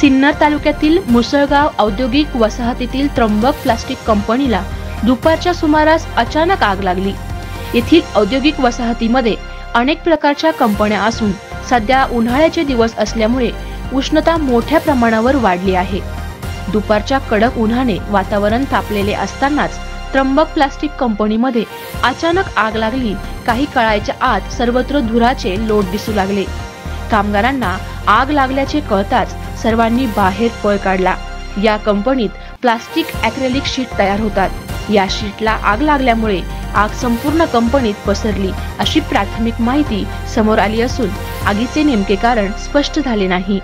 सिन्नर तालुक्यातील मुसळगाव औद्योगिक वसाहतीतील त्र्यंबक प्लास्टिक कंपनीला दुपारच्या सुमारास अचानक आग लागली। येथील औद्योगिक वसाहतीमध्ये अनेक प्रकारच्या कंपन्या असून सध्या उन्हाळ्याचे दिवस असल्यामुळे उष्णता मोठ्या प्रमाणावर वाढली आहे। दुपारच्या कडक उन्हाने वातावरण तापलेले असतानाच त्र्यंबक प्लास्टिक कंपनीमध्ये अचानक आग लागली। काही काळाच्या आत सर्वत्र धुराचे लोट दिसू लागले। कामगारांना आग लागल्याचे कळताच सर्वांनी बाहेर पळ काढला। या कंपनीत प्लास्टिक ॲक्रेलिक शीट तयार होतात। या शीटला आग लागल्यामुळे आग संपूर्ण कंपनीत पसरली अशी प्राथमिक माहिती समोर आली असून आगीचे नेमके कारण स्पष्ट झाले नाही।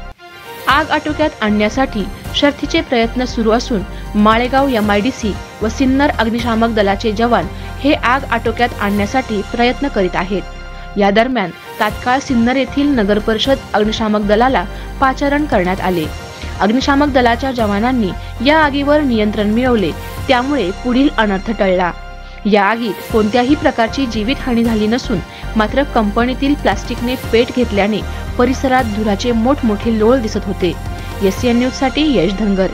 आग आटोक्यात आणण्यासाठी शर्थीचे प्रयत्न सुरू असून माळेगाव MIDC व सिन्नर अग्निशामक दलाचे जवान हे आग आटोक्यात आणण्यासाठी प्रयत्न करीत आहेत। या दरम्यान तात्काळ सिन्नर येथील नगर परिषद अग्निशामक दलाला पाचारण करण्यात आले। अग्निशामक दलाच्या जवानांनी या आगीवर नियंत्रण मिळवले, त्यामुळे पुढील अनर्थ टळला। या आगीत कोणत्याही प्रकारची जीवितहानी झाली नसून मात्र कंपनीतील प्लास्टिकने पेट घेतल्याने परिसरात धुराचे मोठमोठे लोळ दिसत होते। SCN न्यूज साठी यश धनगर।